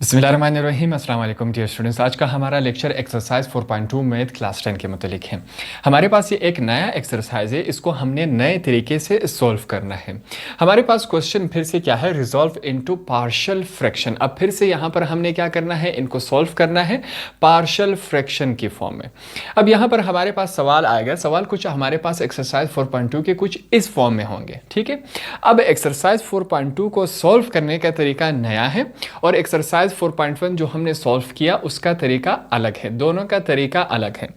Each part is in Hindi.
बिस्मिल्लाहिर्रहमानिर्रहीम अस्सलाम वालेकुम डियर स्टूडेंट्स। आज का हमारा लेक्चर एक्सरसाइज 4.2 मैथ क्लास 10 के मुतालिक है। हमारे पास ये एक नया एक्सरसाइज है, इसको हमने नए तरीके से सॉल्व करना है। हमारे पास क्वेश्चन फिर से क्या है, रिजॉल्व इनटू पार्शियल फ्रैक्शन। अब फिर से यहाँ पर हमने क्या करना है, इनको सॉल्व करना है पार्शियल फ्रैक्शन की फॉर्म में। अब यहाँ पर हमारे पास सवाल आएगा, सवाल कुछ हमारे पास एक्सरसाइज 4.2 के कुछ इस फॉर्म में होंगे, ठीक है। अब एक्सरसाइज 4.2 को सॉल्व करने का तरीका नया है और एक्सरसाइज 4.1 जो हमने सॉल्व किया उसका तरीका अलग है, दोनों का तरीका अलग है।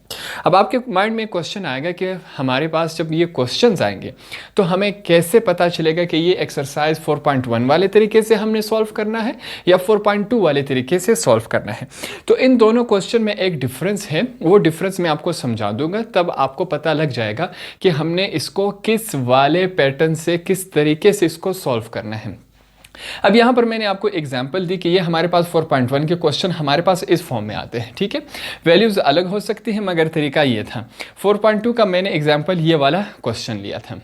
अब आपके माइंड में क्वेश्चन आएगा कि हमारे पास जब ये क्वेश्चंस आएंगे तो हमें कैसे पता चलेगा कि ये एक्सरसाइज 4.1 वाले तरीके से हमने सॉल्व करना है या 4.2 वाले तरीके से सॉल्व करना है। तो इन दोनों क्वेश्चन में एक डिफरेंस है, वो डिफरेंस मैं आपको समझा दूंगा, तब आपको पता लग जाएगा कि हमने इसको किस वाले पैटर्न से किस तरीके से इसको सॉल्व करना है। अब यहाँ पर मैंने आपको एग्जांपल दी कि ये हमारे पास 4.1 के क्वेश्चन हमारे पास इस फॉर्म में आते हैं, ठीक है। वैल्यूज अलग हो सकती हैं मगर तरीका ये था। 4.2 का मैंने एग्जांपल ये वाला क्वेश्चन लिया था।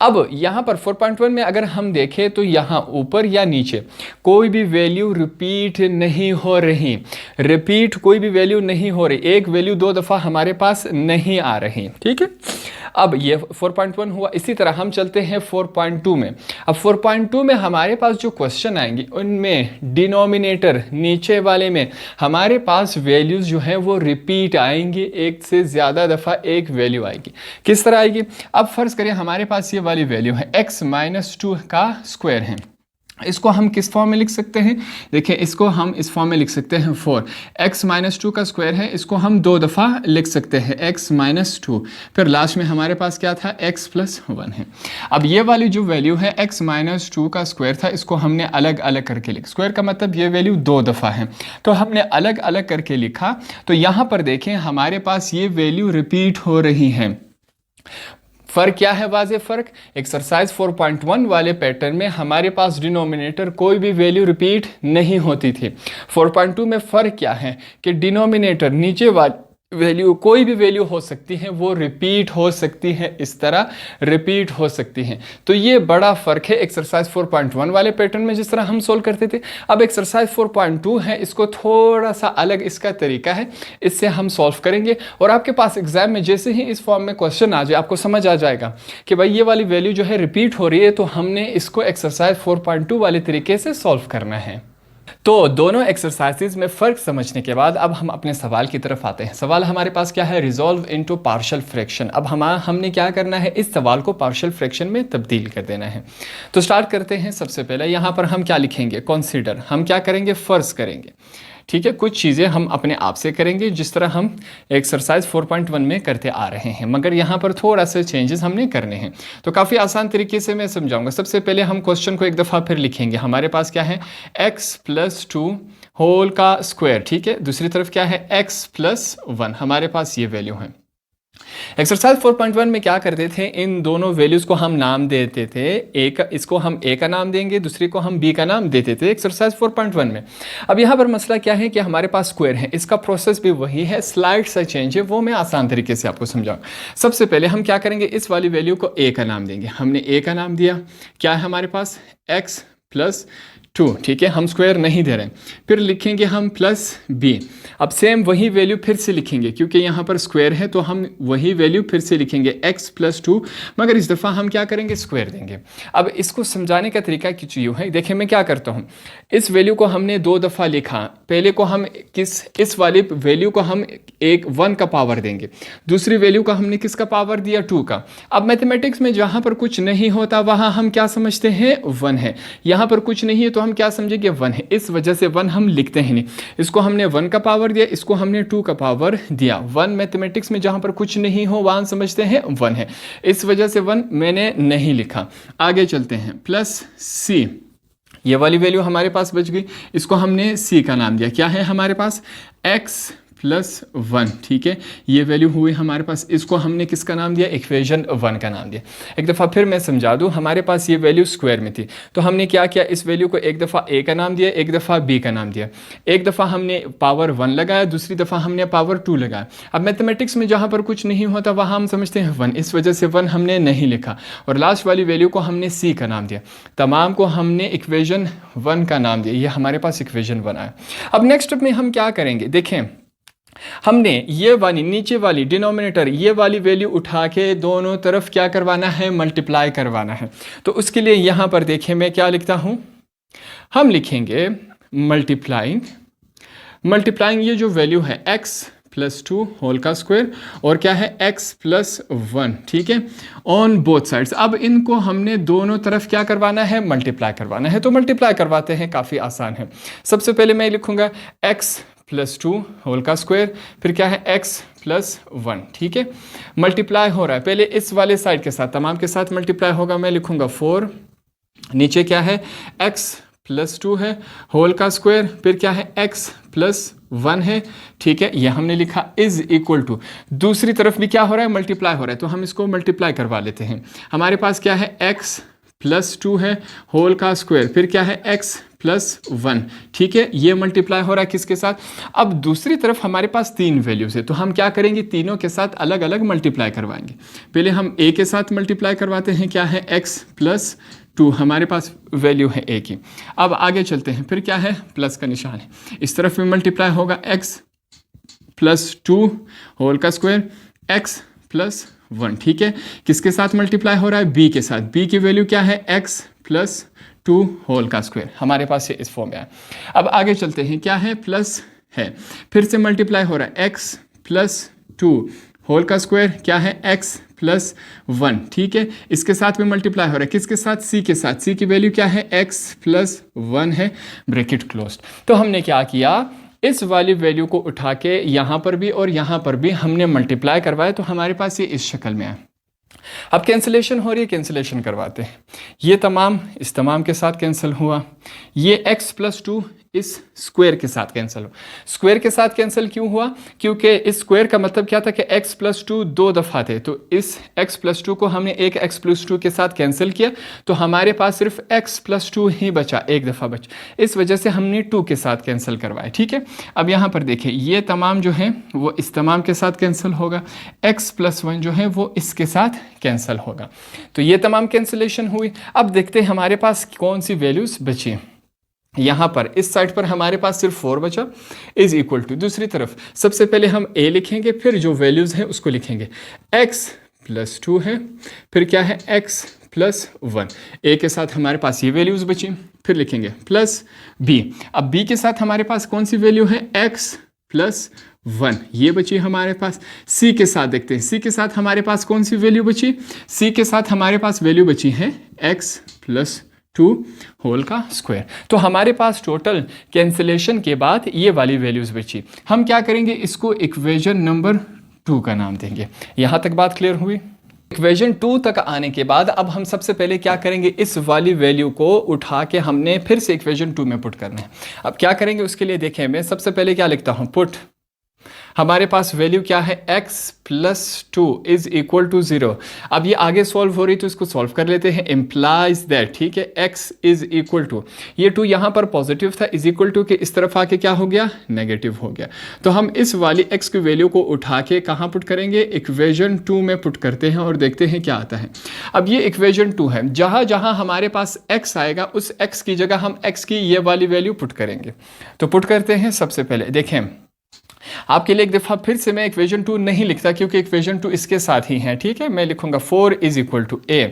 अब यहाँ पर 4.1 में अगर हम देखें तो यहाँ ऊपर या नीचे कोई भी वैल्यू रिपीट नहीं हो रही, रिपीट कोई भी वैल्यू नहीं हो रही, एक वैल्यू दो दफ़ा हमारे पास नहीं आ रही, ठीक है। अब ये 4.1 हुआ। इसी तरह हम चलते हैं 4.2 में। अब 4.2 में हमारे पास जो क्वेश्चन आएंगे उनमें डिनोमिनेटर नीचे वाले में हमारे पास वैल्यूज़ जो हैं वो रिपीट आएंगी, एक से ज़्यादा दफ़ा एक वैल्यू आएगी। किस तरह आएगी? अब फ़र्ज़ करें हमारे पास ये वाली वैल्यू है x-2 का स्क्वायर है। इसको हम किस फॉर्म में लिख सकते हैं? देखिए इसको हम इस फॉर्म में लिख सकते हैं 4। x-2 का स्क्वायर है, इसको हम दो दफ़ा लिख सकते हैं x-2, फिर लास्ट में हमारे पास क्या था, x+1 है। अब ये वाली जो वैल्यू है x-2 का स्क्वायर था, इसको हमने अलग अलग करके लिखा। स्क्वायर का मतलब ये वैल्यू दो दफ़ा है, तो हमने अलग अलग करके लिखा। तो यहाँ पर देखें हमारे पास ये वैल्यू रिपीट हो रही है। फ़र्क क्या है? वाज़े फ़र्क, एक्सरसाइज 4.1 वाले पैटर्न में हमारे पास डिनोमिनेटर कोई भी वैल्यू रिपीट नहीं होती थी। 4.2 में फ़र्क क्या है कि डिनोमिनेटर नीचे वाली वैल्यू कोई भी वैल्यू हो सकती है, वो रिपीट हो सकती है, इस तरह रिपीट हो सकती है। तो ये बड़ा फ़र्क है एक्सरसाइज 4.1 वाले पैटर्न में जिस तरह हम सोल्व करते थे। अब एक्सरसाइज 4.2 है, इसको थोड़ा सा अलग इसका तरीका है, इससे हम सॉल्व करेंगे और आपके पास एग्जाम में जैसे ही इस फॉर्म में क्वेश्चन आ जाए आपको समझ आ जाएगा कि भाई ये वाली वैल्यू जो है रिपीट हो रही है, तो हमने इसको एक्सरसाइज 4.2 वाले तरीके से सॉल्व करना है। तो दोनों एक्सरसाइजेज में फ़र्क समझने के बाद अब हम अपने सवाल की तरफ आते हैं। सवाल हमारे पास क्या है, रिजॉल्व इनटू पार्शियल फ्रैक्शन। अब हमने क्या करना है, इस सवाल को पार्शियल फ्रैक्शन में तब्दील कर देना है। तो स्टार्ट करते हैं। सबसे पहले यहाँ पर हम क्या लिखेंगे, कंसीडर। हम क्या करेंगे, फ़र्ज करेंगे, ठीक है। कुछ चीज़ें हम अपने आप से करेंगे जिस तरह हम एक्सरसाइज 4.1 में करते आ रहे हैं, मगर यहाँ पर थोड़ा सा चेंजेस हमने करने हैं। तो काफ़ी आसान तरीके से मैं समझाऊंगा। सबसे पहले हम क्वेश्चन को एक दफ़ा फिर लिखेंगे। हमारे पास क्या है, x+2 होल का स्क्वायर, ठीक है। दूसरी तरफ क्या है, x+1, हमारे पास ये वैल्यू है। एक्सरसाइज 4.1 में क्या करते थे, इन दोनों वैल्यूज़ को हम नाम देते थे। एक इसको हम a का नाम देंगे, दूसरी को हम b का नाम देते थे एक्सरसाइज 4.1 में। अब यहाँ पर मसला क्या है कि हमारे पास स्क्वायर है, इसका प्रोसेस भी वही है, स्लाइड सा चेंज है, वो मैं आसान तरीके से आपको समझाऊँ। सबसे पहले हम क्या करेंगे, इस वाली वैल्यू को a का नाम देंगे। हमने a का नाम दिया, क्या है हमारे पास, x+2, ठीक है। हम स्क्वायर नहीं दे रहे हैं। फिर लिखेंगे हम +b। अब सेम वही वैल्यू फिर से लिखेंगे, क्योंकि यहाँ पर स्क्वायर है तो हम वही वैल्यू फिर से लिखेंगे x+2, मगर इस दफ़ा हम क्या करेंगे, स्क्वायर देंगे। अब इसको समझाने का तरीका कुछ यूँ है। देखिए मैं क्या करता हूँ, इस वैल्यू को हमने दो दफ़ा लिखा। पहले को हम इस वाली वैल्यू को हम 1 का पावर देंगे, दूसरी वैल्यू का हमने किसका पावर दिया, 2 का। अब मैथमेटिक्स में जहाँ पर कुछ नहीं होता वहाँ हम क्या समझते हैं, 1 है। यहाँ पर कुछ नहीं है तो हम क्या समझेंगे, 1 है। इस वजह से 1 हम लिखते हैं नहीं। इसको हमने 1 का पावर दिया, इसको हमने 2 का पावर दिया। 1 मैथमेटिक्स में जहाँ पर कुछ नहीं हो वहाँ समझते हैं 1 है, इस वजह से 1 मैंने नहीं लिखा। आगे चलते हैं, +c, ये वाली वैल्यू हमारे पास बच गई। इसको हमने c का नाम दिया। क्या है हमारे पास, x +1, ठीक है, ये वैल्यू हुई हमारे पास। इसको हमने किसका नाम दिया? इक्वेशन 1 का नाम दिया। एक दफ़ा फिर मैं समझा दूँ, हमारे पास ये वैल्यू स्क्वायर में थी, तो हमने क्या किया, इस वैल्यू को एक दफ़ा a का नाम दिया, एक दफ़ा b का नाम दिया, एक दफ़ा हमने पावर 1 लगाया, दूसरी दफ़ा हमने पावर 2 लगाया। अब मैथमेटिक्स में जहाँ पर कुछ नहीं होता वहाँ हम समझते हैं 1, इस वजह से 1 हमने नहीं लिखा, और लास्ट वाली वैल्यू को हमने c का नाम दिया। तमाम को हमने इक्वेशन 1 का नाम दिया, ये हमारे पास इक्वेशन 1 आया। अब नेक्स्ट स्टेप में हम क्या करेंगे, देखें, हमने ये वाली नीचे वाली डिनोमिनेटर ये वाली वैल्यू उठा के दोनों तरफ क्या करवाना है, मल्टीप्लाई करवाना है। तो उसके लिए यहाँ पर देखें मैं क्या लिखता हूँ, हम लिखेंगे मल्टीप्लाइंग ये जो वैल्यू है x +2 होल का स्क्वायर और क्या है x +1, ठीक है, ऑन बोथ साइड्स। अब इनको हमने दोनों तरफ क्या करवाना है, मल्टीप्लाई करवाना है। तो मल्टीप्लाई करवाते हैं, काफ़ी आसान है। सबसे पहले मैं लिखूंगा x +2 होल का स्क्वायर, फिर क्या है x +1, ठीक है, मल्टीप्लाई हो रहा है। पहले इस वाले साइड के साथ तमाम के साथ मल्टीप्लाई होगा, मैं लिखूंगा 4, नीचे क्या है x +2 है होल का स्क्वायर, फिर क्या है x +1 है, ठीक है, ये हमने लिखा इज इक्वल टू, दूसरी तरफ भी क्या हो रहा है, मल्टीप्लाई हो रहा है, तो हम इसको मल्टीप्लाई करवा लेते हैं। हमारे पास क्या है, x +2 है होल का स्क्वायर, फिर क्या है x +1, ठीक है, ये मल्टीप्लाई हो रहा है किसके साथ। अब दूसरी तरफ हमारे पास 3 वैल्यूज है, तो हम क्या करेंगे, तीनों के साथ अलग अलग मल्टीप्लाई करवाएंगे। पहले हम a के साथ मल्टीप्लाई करवाते हैं, क्या है x +2, हमारे पास वैल्यू है a की। अब आगे चलते हैं, फिर क्या है, प्लस का निशान है, इस तरफ भी मल्टीप्लाई होगा, x +2 होल का स्क्वायर, x +1, ठीक है, किसके साथ मल्टीप्लाई हो रहा है, b के साथ। b की वैल्यू क्या है, x +2 होल का स्क्वायर, हमारे पास ये इस फॉर्म में है। अब आगे चलते हैं, क्या है, प्लस है, फिर से मल्टीप्लाई हो रहा है, x +2 होल का स्क्वायर, क्या है, x +1, ठीक है, इसके साथ में मल्टीप्लाई हो रहा है, किसके साथ, c के साथ। c की वैल्यू क्या है, x +1 है, ब्रैकेट क्लोज्ड। तो हमने क्या किया, इस वाली वैल्यू को उठा के यहाँ पर भी और यहाँ पर भी हमने मल्टीप्लाई करवाया, तो हमारे पास ये इस शक्ल में है। अब कैंसिलेशन हो रही है, कैंसिलेशन करवाते हैं। ये तमाम इस तमाम के साथ कैंसिल हुआ, ये x +2 इस स्क्वायर के साथ कैंसिल हो। स्क्वायर के साथ कैंसिल क्यों हुआ, क्योंकि इस स्क्वायर का मतलब क्या था कि x +2 2 दफ़ा थे, तो इस x +2 को हमने एक x +2 के साथ कैंसिल किया, तो हमारे पास सिर्फ x +2 ही बचा, एक दफ़ा बचा, इस वजह से हमने 2 के साथ कैंसिल करवाया, ठीक है। अब यहाँ पर देखें, ये तमाम जो है वो इस तमाम के साथ कैंसिल होगा, x +1 जो है वो इसके साथ कैंसिल होगा, तो ये तमाम कैंसिलेशन हुई। अब देखते हैं हमारे पास कौन सी वैल्यूज़ बची। यहाँ पर इस साइड पर हमारे पास सिर्फ 4 बचा, इज इक्वल टू, दूसरी तरफ सबसे पहले हम a लिखेंगे, फिर जो वैल्यूज़ हैं उसको लिखेंगे। x +2 है, फिर क्या है, x +1, a के साथ हमारे पास ये वैल्यूज़ बची, फिर लिखेंगे प्लस b। अब b के साथ हमारे पास कौन सी वैल्यू है, x +1, ये बची हमारे पास। c के साथ देखते हैं, c के साथ हमारे पास कौन सी वैल्यू बची, c के साथ हमारे पास वैल्यू बची है x +2 होल का स्क्वायर। तो हमारे पास टोटल कैंसिलेशन के बाद ये वाली वैल्यूज़ बची। हम क्या करेंगे, इसको इक्वेशन नंबर 2 का नाम देंगे। यहाँ तक बात क्लियर हुई। इक्वेशन 2 तक आने के बाद अब हम सबसे पहले क्या करेंगे, इस वाली वैल्यू को उठा के हमने फिर से इक्वेशन 2 में पुट करना है। अब क्या करेंगे उसके लिए देखें, मैं सबसे पहले क्या लिखता हूँ, पुट, हमारे पास वैल्यू क्या है, x +2 इज इक्वल टू 0। अब ये आगे सॉल्व हो रही तो इसको सॉल्व कर लेते हैं। इम्प्लाइज दैट, ठीक है, x इज इक्वल टू, ये 2 यहाँ पर पॉजिटिव था, इज इक्वल टू के इस तरफ आके क्या हो गया, नेगेटिव हो गया। तो हम इस वाली x की वैल्यू को उठा के कहाँ पुट करेंगे, इक्वेशन 2 में पुट करते हैं और देखते हैं क्या आता है। अब ये इक्वेशन 2 है, जहाँ जहाँ हमारे पास x आएगा उस x की जगह हम x की ये वाली वैल्यू पुट करेंगे। तो पुट करते हैं। सबसे पहले देखें, आपके लिए एक दफ़ा फिर से मैं इक्वेशन 2 नहीं लिखता क्योंकि इक्वेशन 2 इसके साथ ही है, ठीक है, मैं लिखूंगा 4 इज इक्वल टू a।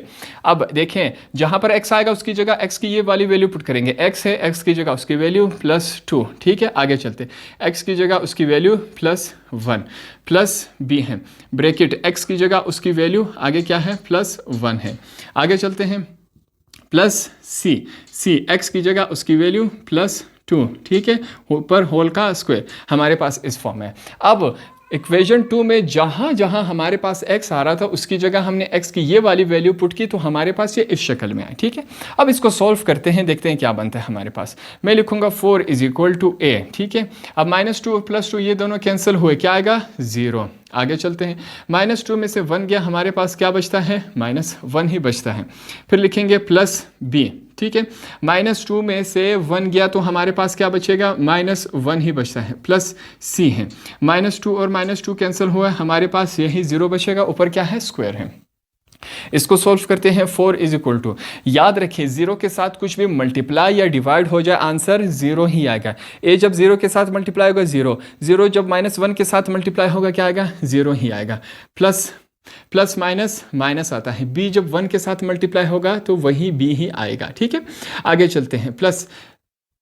अब देखें, जहां पर x आएगा उसकी जगह x की ये वाली वैल्यू पुट करेंगे। x है, x की जगह उसकी वैल्यू +2, ठीक है, आगे चलते, x की जगह उसकी वैल्यू +1, प्लस b है, ब्रैकेट x की जगह उसकी वैल्यू आगे क्या है, +1 है, आगे चलते हैं, प्लस c x की जगह उसकी वैल्यू +2, ठीक है, ऊपर होल का स्क्वायर, हमारे पास इस फॉर्म है। अब इक्वेशन 2 में जहाँ जहाँ हमारे पास x आ रहा था उसकी जगह हमने x की ये वाली वैल्यू पुट की तो हमारे पास ये इस शक्ल में आए, ठीक है। अब इसको सॉल्व करते हैं, देखते हैं क्या बनता है हमारे पास। मैं लिखूंगा 4 इज इक्वल टू a, ठीक है। अब -2 और +2 ये दोनों कैंसिल हुए, क्या आएगा 0। आगे चलते हैं, -2 में से 1 गया, हमारे पास क्या बचता है -1 ही बचता है। फिर लिखेंगे +b, ठीक है। -2 में से 1 गया तो हमारे पास क्या बचेगा -1 ही बचता है, +c है। -2 और -2 कैंसिल हुआ, हमारे पास यही 0 बचेगा, ऊपर क्या है स्क्वायर है। इसको सॉल्व करते हैं। 4 इज इक्वल टू, याद रखिए 0 के साथ कुछ भी मल्टीप्लाई या डिवाइड हो जाए आंसर 0 ही आएगा। a जब 0 के साथ मल्टीप्लाई होगा 0, 0 जब -1 के साथ मल्टीप्लाई होगा क्या आएगा 0 ही आएगा। प्लस माइनस माइनस आता है, b जब 1 के साथ मल्टीप्लाई होगा तो वही b ही आएगा, ठीक है। आगे चलते हैं, प्लस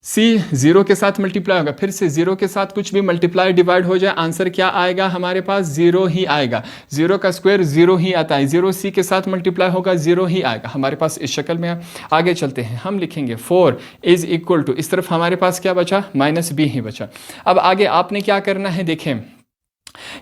c 0 के साथ मल्टीप्लाई होगा, फिर से 0 के साथ कुछ भी मल्टीप्लाई डिवाइड हो जाए आंसर क्या आएगा हमारे पास 0 ही आएगा। 0 का स्क्वायर 0 ही आता है, 0 c के साथ मल्टीप्लाई होगा 0 ही आएगा हमारे पास इस शक्ल में। आगे चलते हैं, हम लिखेंगे 4 इज इक्वल टू, इस तरफ हमारे पास क्या बचा -b ही बचा। अब आगे आपने क्या करना है, देखें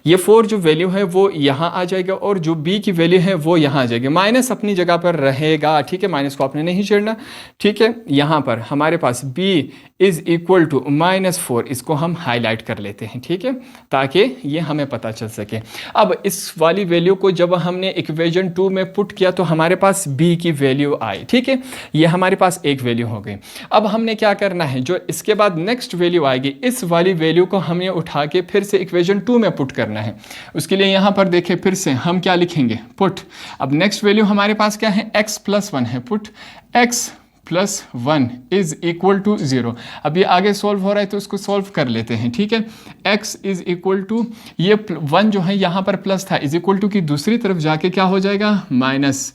ये 4 जो वैल्यू है वो यहाँ आ जाएगा और जो b की वैल्यू है वो यहाँ आ जाएगी। माइनस अपनी जगह पर रहेगा, ठीक है, माइनस को आपने नहीं छेड़ना, ठीक है। यहाँ पर हमारे पास b इज इक्वल टू -4, इसको हम हाईलाइट कर लेते हैं, ठीक है, ताकि ये हमें पता चल सके। अब इस वाली वैल्यू को जब हमने इक्वेशन 2 में पुट किया तो हमारे पास b की वैल्यू आई, ठीक है, ये हमारे पास एक वैल्यू हो गई। अब हमने क्या करना है, जो इसके बाद नेक्स्ट वैल्यू आएगी इस वाली वैल्यू को हमने उठा के फिर से इक्वेशन 2 में पुट करना है। उसके लिए यहाँ पर देखें, फिर से हम क्या लिखेंगे, पुट। अब नेक्स्ट वैल्यू हमारे पास क्या है, x + 1 है, put x + 1 is equal to 0। अब ये आगे सॉल्व हो रहा है तो इसको सॉल्व कर लेते हैं, ठीक है। x इज इक्वल टू, ये 1 जो है यहाँ पर प्लस था, इज इक्वल टू की दूसरी तरफ जाके क्या हो जाएगा माइनस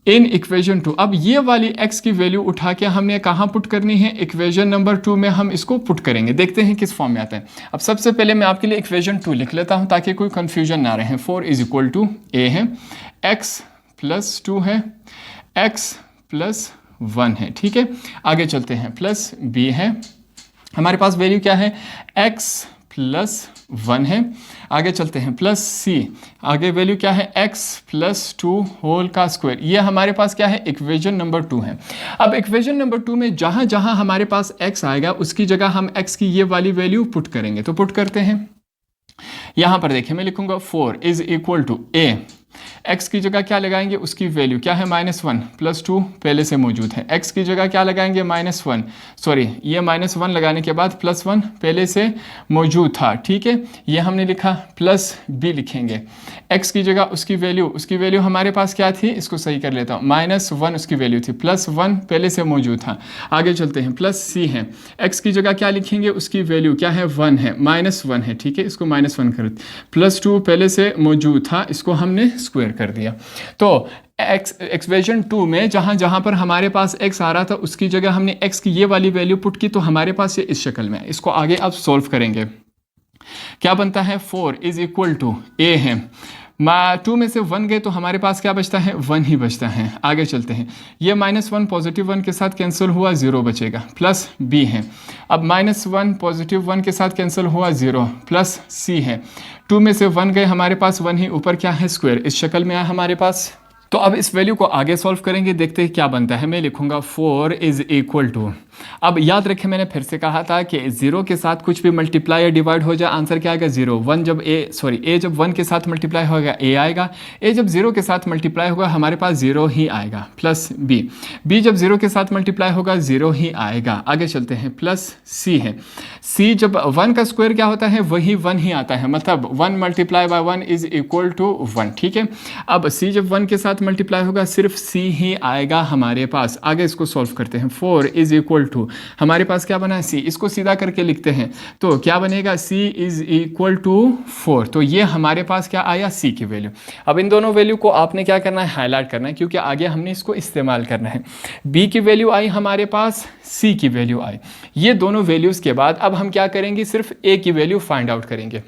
इन इक्वेशन 2। अब ये वाली x की वैल्यू उठा के हमने कहाँ पुट करनी है, इक्वेशन नंबर 2 में हम इसको पुट करेंगे। देखते हैं किस फॉर्म में आता है। अब सबसे पहले मैं आपके लिए इक्वेशन 2 लिख लेता हूँ ताकि कोई कंफ्यूजन ना रहे। 4 इज इक्वल टू a है, x + 2 है, x + 1 है, ठीक है। आगे चलते हैं, प्लस b है, हमारे पास वैल्यू क्या है x + 1 है। आगे चलते हैं, प्लस c, आगे वैल्यू क्या है x + 2 होल का स्क्वायर। ये हमारे पास क्या है, इक्वेशन नंबर 2 है। अब इक्वेशन नंबर 2 में जहां जहां हमारे पास x आएगा उसकी जगह हम x की ये वाली वैल्यू पुट करेंगे। तो पुट करते हैं, यहां पर देखिए मैं लिखूंगा 4 is equal to a, x की जगह क्या लगाएंगे, उसकी वैल्यू क्या है -1 + 2 पहले से मौजूद है। x की जगह क्या लगाएंगे -1, सॉरी ये -1 लगाने के बाद +1 पहले से मौजूद था, ठीक है। ये हमने लिखा, प्लस b लिखेंगे, x की जगह उसकी वैल्यू हमारे पास क्या थी, इसको सही कर लेता हूँ, -1 उसकी वैल्यू थी, +1 पहले से मौजूद था। आगे चलते हैं, प्लस c है, x की जगह क्या लिखेंगे, उसकी वैल्यू क्या है 1 है, -1 है, ठीक है, इसको -1 कर, +2 पहले से मौजूद था, इसको हमने स्क्वायर कर दिया। तो इक्वेशन 2 में जहां जहां पर हमारे पास x आ रहा था उसकी जगह हमने x की ये वाली वैल्यू पुट की तो हमारे पास ये इस शक्ल में है। इसको आगे अब सॉल्व करेंगे, क्या बनता है, 4 इज इक्वल टू a है, 2 में से 1 गए तो हमारे पास क्या बचता है, 1 ही बचता है। आगे चलते हैं, ये -1 पॉजिटिव 1 के साथ कैंसिल हुआ, 0 बचेगा, प्लस b है। अब -1 पॉजिटिव 1 के साथ कैंसिल हुआ, 0, प्लस c है। 2 में से 1 गए, हमारे पास 1 ही, ऊपर क्या है स्क्वायर, इस शक्ल में है हमारे पास। तो अब इस वैल्यू को आगे सॉल्व करेंगे, देखते हैं क्या बनता है। मैं लिखूंगा 4 इज इक्वल टू, अब याद रखें मैंने फिर से कहा था कि 0 के साथ कुछ भी मल्टीप्लाई या डिवाइड हो जाए आंसर क्या आएगा 0। a जब 1 के साथ मल्टीप्लाई होगा a आएगा, a जब 0 के साथ मल्टीप्लाई होगा हमारे पास 0 ही आएगा, प्लस b जब 0 के साथ मल्टीप्लाई होगा 0 ही आएगा। आगे चलते हैं, प्लस c है, c जब 1 का स्क्वायर क्या होता है, वही 1 ही आता है, मतलब 1 × 1 इज इक्वल टू 1, ठीक है। अब c जब 1 के साथ मल्टीप्लाई होगा सिर्फ c ही आएगा हमारे पास। आगे इसको सॉल्व करते हैं, 4 इज इक्वल टू, हमारे पास क्या बना है c, इसको सीधा करके लिखते हैं तो क्या बनेगा, c इज इक्वल टू 4। तो ये हमारे पास क्या आया, c की वैल्यू। अब इन दोनों वैल्यू को आपने क्या करना है, हाईलाइट करना है, क्योंकि आगे हमने इसको इस्तेमाल करना है। b की वैल्यू आई हमारे पास, c की वैल्यू आई, ये दोनों वैल्यूज के बाद अब हम क्या करेंगे, सिर्फ a की वैल्यू फाइंड आउट करेंगे।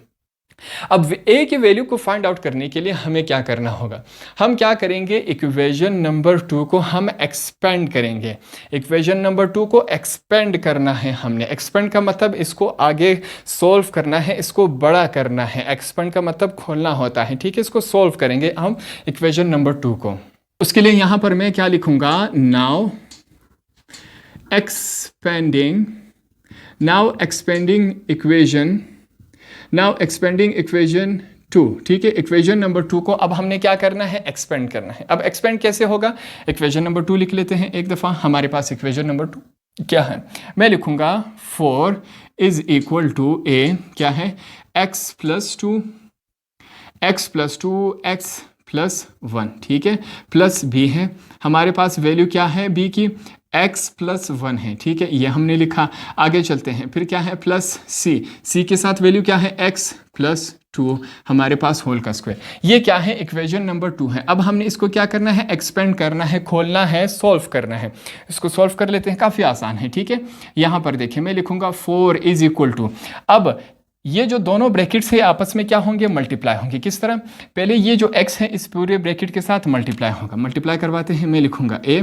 अब ए की वैल्यू को फाइंड आउट करने के लिए हमें क्या करना होगा, हम क्या करेंगे, इक्वेशन नंबर 2 को हम एक्सपेंड करेंगे। इक्वेशन नंबर 2 को एक्सपेंड करना है हमने। एक्सपेंड का मतलब इसको आगे सोल्व करना है, इसको बड़ा करना है। एक्सपेंड का मतलब खोलना होता है, ठीक है। इसको सोल्व करेंगे हम इक्वेशन नंबर 2 को। उसके लिए यहां पर मैं क्या लिखूंगा, नाउ एक्सपेंडिंग इक्वेशन 2, ठीक है। इक्वेशन नंबर 2 को अब हमने क्या करना है, एक्सपेंड करना है। अब एक्सपेंड कैसे होगा, इक्वेशन नंबर 2 लिख लेते हैं एक दफ़ा। हमारे पास इक्वेशन नंबर 2 क्या है, मैं लिखूंगा 4 इज इक्वल टू ए क्या है, x प्लस 2 x प्लस 1, ठीक है, प्लस b है। हमारे पास वैल्यू क्या है b की, x प्लस 1 है, ठीक है, ये हमने लिखा। आगे चलते हैं, फिर क्या है, प्लस c के साथ वैल्यू क्या है, x प्लस 2 हमारे पास होल का स्क्वायर। ये क्या है, इक्वेशन नंबर 2 है। अब हमने इसको क्या करना है, एक्सपेंड करना है, खोलना है, सॉल्व करना है। इसको सॉल्व कर लेते हैं, काफ़ी आसान है, ठीक है। यहाँ पर देखिए मैं लिखूंगा 4 इज इक्वल टू, अब ये जो दोनों ब्रैकेट्स है आपस में क्या होंगे, मल्टीप्लाई होंगे। किस तरह, पहले ये जो x है इस पूरे ब्रैकेट के साथ मल्टीप्लाई होगा। मल्टीप्लाई करवाते हैं, मैं लिखूंगा a,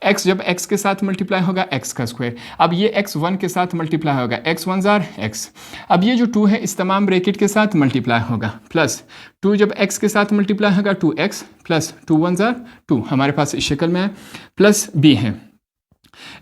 x जब x के साथ मल्टीप्लाई होगा x का स्क्वायर। अब ये x 1 के साथ मल्टीप्लाई होगा, x 1 जार x। अब ये जो 2 है इस तमाम ब्रैकेट के साथ मल्टीप्लाई होगा, प्लस 2 जब x के साथ मल्टीप्लाई होगा 2x प्लस 2 1 जार 2 हमारे पास इस शक्ल में है, प्लस b है।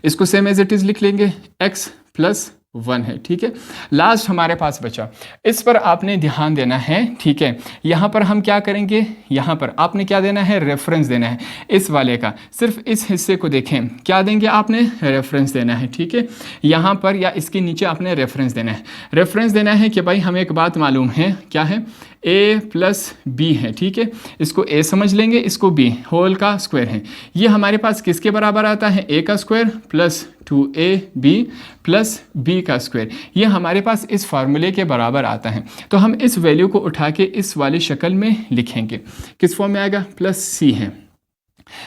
इसको सेम एज इट इज लिख लेंगे, x प्लस 1 है, ठीक है। लास्ट हमारे पास बचा, इस पर आपने ध्यान देना है, ठीक है। यहाँ पर हम क्या करेंगे, यहाँ पर आपने क्या देना है, रेफरेंस देना है इस वाले का। सिर्फ इस हिस्से को देखें, क्या देंगे आपने, रेफरेंस देना है, ठीक है। यहाँ पर या इसके नीचे आपने रेफरेंस देना है। रेफरेंस देना है कि भाई हमें एक बात मालूम है, क्या है, a प्लस बी है, ठीक है। इसको a समझ लेंगे, इसको b होल का स्क्वायर है। ये हमारे पास किसके बराबर आता है, a का square plus 2ab plus b का स्क्वायर। ये हमारे पास इस फार्मूले के बराबर आता है। तो हम इस वैल्यू को उठा के इस वाली शक्ल में लिखेंगे। किस फॉर्म में आएगा, प्लस c है।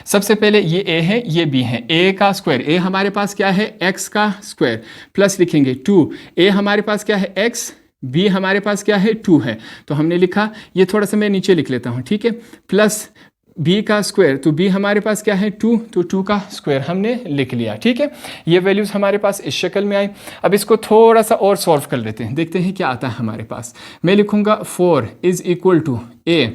सबसे पहले ये a है, ये b है। a का स्क्वायर, a हमारे पास क्या है, x का स्क्वायर, प्लस लिखेंगे 2, a हमारे पास क्या है, x, b हमारे पास क्या है, 2 है। तो हमने लिखा, ये थोड़ा सा मैं नीचे लिख लेता हूँ, ठीक है, प्लस b का स्क्वायर, तो b हमारे पास क्या है, 2, तो 2 का स्क्वायर हमने लिख लिया, ठीक है। ये वैल्यूज़ हमारे पास इस शक्ल में आई। अब इसको थोड़ा सा और सॉल्व कर लेते हैं, देखते हैं क्या आता है हमारे पास। मैं लिखूंगा 4 इज इक्वल टू a।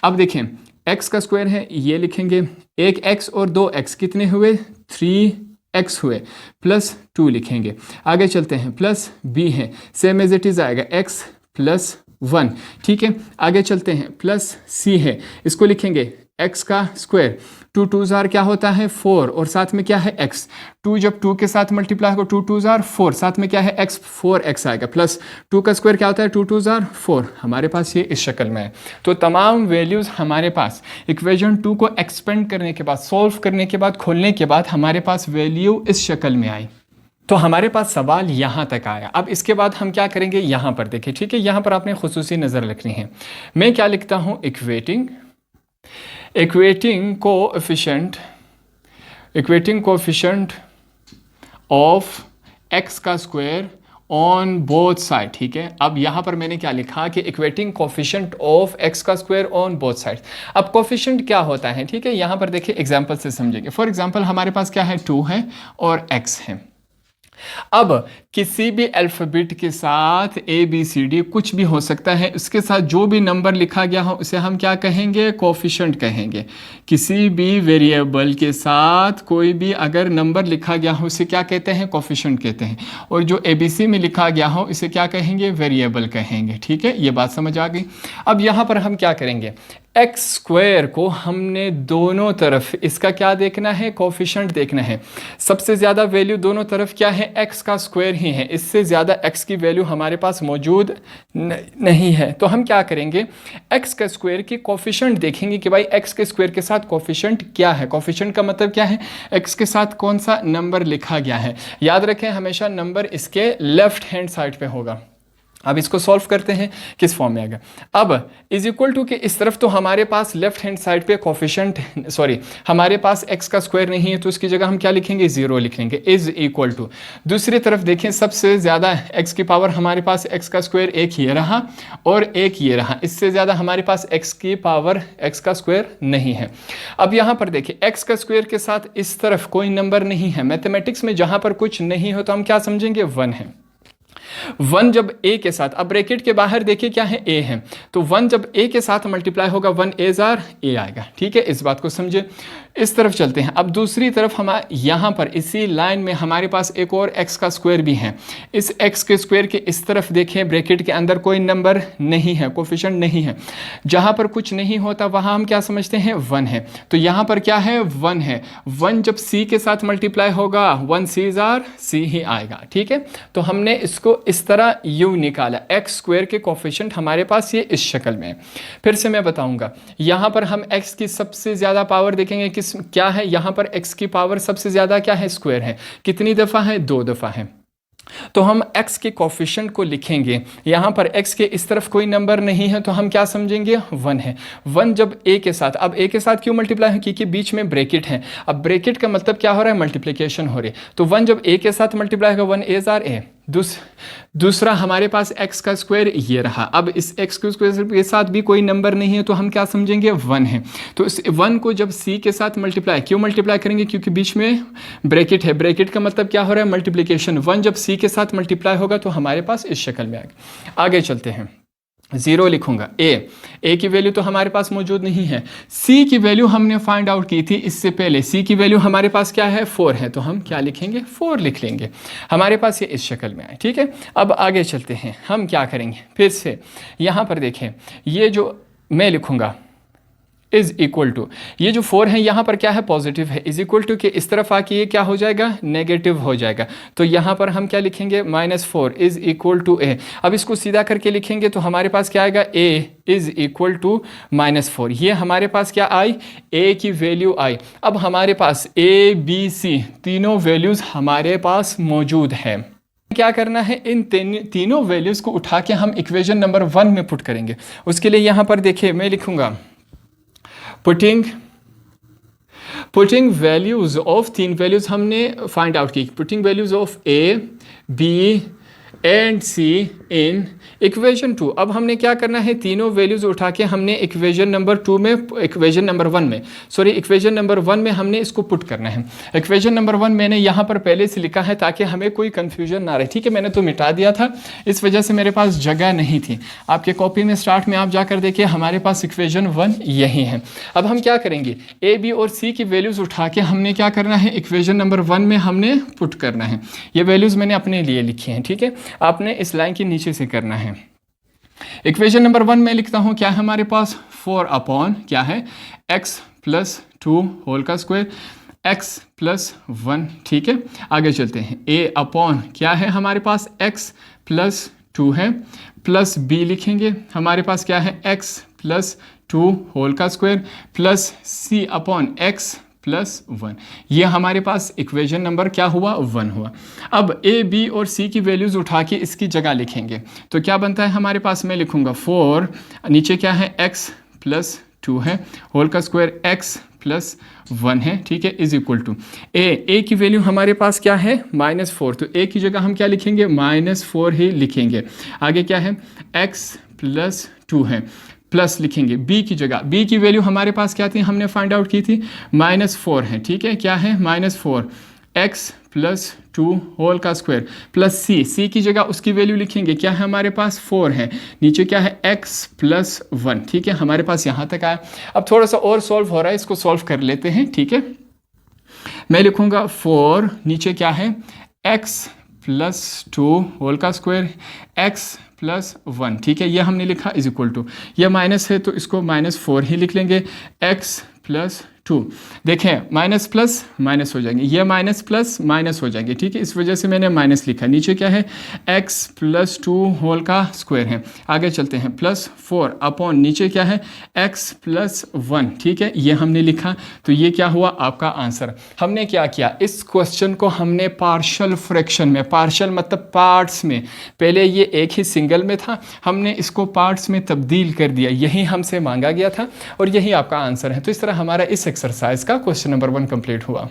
अब देखें x का स्क्वायर है, ये लिखेंगे, एक x और 2x कितने हुए, 3x हुए, प्लस 2 लिखेंगे। आगे चलते हैं, प्लस b है, सेम एज इट इज़ आएगा, x प्लस 1, ठीक है। आगे चलते हैं, प्लस c है, इसको लिखेंगे x का स्क्वायर, 2 2 जार क्या होता है, 4, और साथ में क्या है, x। 2 जब 2 के साथ मल्टीप्लाई होगा, 2 2 जार 4, साथ में क्या है, x, 4x आएगा, प्लस 2 का स्क्वायर क्या होता है, 2 2 जार 4। हमारे पास ये इस शक्ल में है। तो तमाम वैल्यूज़ हमारे पास इक्वेशन 2 को एक्सपेंड करने के बाद, सॉल्व करने के बाद, खोलने के बाद हमारे पास वैल्यू इस शक्ल में आई। तो हमारे पास सवाल यहाँ तक आया। अब इसके बाद हम क्या करेंगे, यहाँ पर देखिए, ठीक है। यहाँ पर आपने खुसूसी नज़र रखनी है। मैं क्या लिखता हूँ, इक्वेटिंग कोएफिशिएंट ऑफ x का स्क्वायर ऑन बोथ साइड, ठीक है। अब यहाँ पर मैंने क्या लिखा कि इक्वेटिंग कोएफिशिएंट ऑफ x का स्क्वायर ऑन बोथ साइड। अब कोएफिशिएंट क्या होता है, ठीक है, यहाँ पर देखिए एग्जांपल से समझेंगे। फॉर एग्जांपल हमारे पास क्या है, 2 है और x है। अब किसी भी अल्फ़ाबेट के साथ ABCD कुछ भी हो सकता है, उसके साथ जो भी नंबर लिखा गया हो उसे हम क्या कहेंगे, कोएफिशिएंट कहेंगे। किसी भी वेरिएबल के साथ कोई भी अगर नंबर लिखा गया हो उसे क्या कहते हैं, कोएफिशिएंट कहते हैं। और जो ABC में लिखा गया हो इसे क्या कहेंगे, वेरिएबल कहेंगे, ठीक है। ये बात समझ आ गई। अब यहाँ पर हम क्या करेंगे, एक्स स्क्वायर को हमने दोनों तरफ इसका क्या देखना है, कोएफिशिएंट देखना है। सबसे ज़्यादा वैल्यू दोनों तरफ क्या है, एक्स का स्क्वायर ही है। इससे ज़्यादा एक्स की वैल्यू हमारे पास मौजूद नहीं है। तो हम क्या करेंगे, एक्स का स्क्वायर की कोएफिशिएंट देखेंगे कि भाई एक्स के स्क्वायर के साथ कोएफिशिएंट क्या है। कोएफिशिएंट का मतलब क्या है, एक्स के साथ कौन सा नंबर लिखा गया है। याद रखें हमेशा नंबर इसके लेफ्ट हैंड साइड पे होगा। अब इसको सॉल्व करते हैं, किस फॉर्म में आएगा। अब इज इक्वल टू के इस तरफ तो हमारे पास लेफ्ट हैंड साइड पे कोफिशिएंट हमारे पास x का स्क्वायर नहीं है, तो उसकी जगह हम क्या लिखेंगे, 0 लिख लेंगे। इज इक्वल टू दूसरी तरफ देखें, सबसे ज़्यादा x की पावर हमारे पास x का स्क्वायर एक ये रहा और एक ये रहा, इससे ज़्यादा हमारे पास x की पावर x का स्क्वायर नहीं है। अब यहाँ पर देखिए x का स्क्वायर के साथ इस तरफ कोई नंबर नहीं है। मैथमेटिक्स में जहाँ पर कुछ नहीं हो तो हम क्या समझेंगे, 1 है। 1 जब a के साथ, अब ब्रैकेट के बाहर देखिए क्या है, a है, तो 1 जब a के साथ मल्टीप्लाई होगा 1 एज आर a आएगा। ठीक है, इस बात को समझे। इस तरफ चलते हैं। अब दूसरी तरफ हम यहाँ पर इसी लाइन में हमारे पास एक और x का स्क्वायर भी है। इस x के स्क्वायर के इस तरफ देखें, ब्रैकेट के अंदर कोई नंबर नहीं है, कोफिशिएंट नहीं है। जहाँ पर कुछ नहीं होता वहाँ हम क्या समझते हैं, 1 है। तो यहाँ पर क्या है, 1 है। 1 जब c के साथ मल्टीप्लाई होगा 1 c आर c ही आएगा। ठीक है, तो हमने इसको इस तरह u निकाला। x स्क्वायर के कोफिशिएंट हमारे पास ये इस शक्ल में है। फिर से मैं बताऊंगा, यहाँ पर हम x की सबसे ज़्यादा पावर देखेंगे किस क्या है, यहाँ पर x की पावर सबसे ज़्यादा क्या है, स्क्वायर है। कितनी दफ़ा है, 2 दफ़ा है। तो हम x के कोफिशिएंट को लिखेंगे। यहाँ पर x के इस तरफ कोई नंबर नहीं है तो हम क्या समझेंगे, 1 है। 1 जब a के साथ, अब a के साथ क्यों मल्टीप्लाई है, क्योंकि बीच में ब्रैकेट है। अब ब्रैकेट का मतलब क्या हो रहा है, मल्टीप्लिकेशन हो रही है। तो 1 जब a के साथ मल्टीप्लाई होगा 1 एज आर a। दूसरा हमारे पास x का स्क्वायर ये रहा। अब इस x के स्क्वायर के साथ भी कोई नंबर नहीं है तो हम क्या समझेंगे, 1 है। तो इस 1 को जब c के साथ मल्टीप्लाई, क्यों मल्टीप्लाई करेंगे, क्योंकि बीच में ब्रैकेट है। ब्रैकेट का मतलब क्या हो रहा है, मल्टीप्लिकेशन। 1 जब c के साथ मल्टीप्लाई होगा तो हमारे पास इस शक्ल में आएगा। आगे चलते हैं, 0 लिखूंगा। a की वैल्यू तो हमारे पास मौजूद नहीं है। c की वैल्यू हमने फाइंड आउट की थी इससे पहले। c की वैल्यू हमारे पास क्या है, 4 है, तो हम क्या लिखेंगे, 4 लिख लेंगे। हमारे पास ये इस शक्ल में आए। ठीक है, अब आगे चलते हैं। हम क्या करेंगे, फिर से यहाँ पर देखें, ये जो मैं लिखूंगा इज इक्वल टू, ये जो 4 है यहाँ पर क्या है, पॉजिटिव है। इज इक्वल टू के इस तरफ आके ये क्या हो जाएगा, नेगेटिव हो जाएगा। तो यहाँ पर हम क्या लिखेंगे, -4 इज इक्वल टू a। अब इसको सीधा करके लिखेंगे तो हमारे पास क्या आएगा, a इज इक्वल टू -4। ये हमारे पास क्या आई, a की वैल्यू आई। अब हमारे पास a b c तीनों वैल्यूज़ हमारे पास मौजूद है। क्या करना है, इन तीनों वैल्यूज़ को उठा के हम इक्वेशन नंबर 1 में पुट करेंगे। उसके लिए यहाँ पर देखिए मैं लिखूँगा पुटिंग वैल्यूज ऑफ, 3 वैल्यूज हमने फाइंड आउट की। Putting values of a, b and c in equation 2। अब हमने क्या करना है, तीनों वैल्यूज उठा के हमने इक्वेशन नंबर 1 में हमने इसको पुट करना है। इक्वेशन नंबर 1 मैंने यहाँ पर पहले से लिखा है ताकि हमें कोई कंफ्यूजन ना रहे। ठीक है, मैंने तो मिटा दिया था, इस वजह से मेरे पास जगह नहीं थी। आपके कॉपी में स्टार्ट में आप जाकर देखिए, हमारे पास इक्वेशन 1 यही है। अब हम क्या करेंगे, a, b और c की वैल्यूज उठा के हमने क्या करना है, इक्वेशन नंबर 1 में हमने पुट करना है। ये वैल्यूज मैंने अपने लिए लिखी हैं। ठीक है, आपने इस लाइन के नीचे से करना है। इक्वेशन नंबर 1 में लिखता हूं, क्या है हमारे पास, 4 अपॉन क्या है, x प्लस 2 होल का स्क्वायर, x प्लस 1। ठीक है, आगे चलते हैं। a अपॉन क्या है हमारे पास, x प्लस 2 है, प्लस b लिखेंगे। हमारे पास क्या है, x प्लस 2 होल का square, plus c upon x plus 1। ये हमारे पास इक्वेशन नंबर क्या हुआ, 1 हुआ। अब a, b और c की वैल्यूज उठा के इसकी जगह लिखेंगे तो क्या बनता है हमारे पास, मैं लिखूंगा 4, नीचे क्या है, x प्लस 2 है, होल का स्क्वायर x प्लस 1 है। ठीक है, इज इक्वल टू a की वैल्यू हमारे पास क्या है, -4, तो a की जगह हम क्या लिखेंगे, -4 ही लिखेंगे। आगे क्या है, x प्लस 2 है, प्लस लिखेंगे b की जगह। b की वैल्यू हमारे पास क्या थी, हमने फाइंड आउट की थी, -4 है। ठीक है, क्या है, -4 x प्लस 2 होल का स्क्वायर, प्लस c की जगह उसकी वैल्यू लिखेंगे, क्या है हमारे पास, 4 है, नीचे क्या है, x प्लस 1। ठीक है, हमारे पास यहाँ तक आया। अब थोड़ा सा और सॉल्व हो रहा है, इसको सॉल्व कर लेते हैं। ठीक है, मैं लिखूँगा 4, नीचे क्या है, x प्लस 2 होल का स्क्वायर, x प्लस 1। ठीक है, ये हमने लिखा इज इक्वल टू, यह माइनस है तो इसको -4 ही लिख लेंगे, x प्लस 2। देखें माइनस प्लस माइनस हो जाएंगे, ये माइनस प्लस माइनस हो जाएंगे, ठीक है, इस वजह से मैंने माइनस लिखा। नीचे क्या है, x प्लस 2 होल का स्क्वायर है। आगे चलते हैं, प्लस 4 अपॉन नीचे क्या है, x प्लस 1, ठीक है, ये हमने लिखा। तो ये क्या हुआ आपका आंसर। हमने क्या किया, इस क्वेश्चन को हमने पार्शियल फ्रैक्शन में, पार्शियल मतलब पार्ट्स में, पहले ये एक ही सिंगल में था, हमने इसको पार्ट्स में तब्दील कर दिया, यही हमसे मांगा गया था और यही आपका आंसर है। तो इस तरह हमारा इस एक्सरसाइज का क्वेश्चन नंबर 1 कंप्लीट हुआ।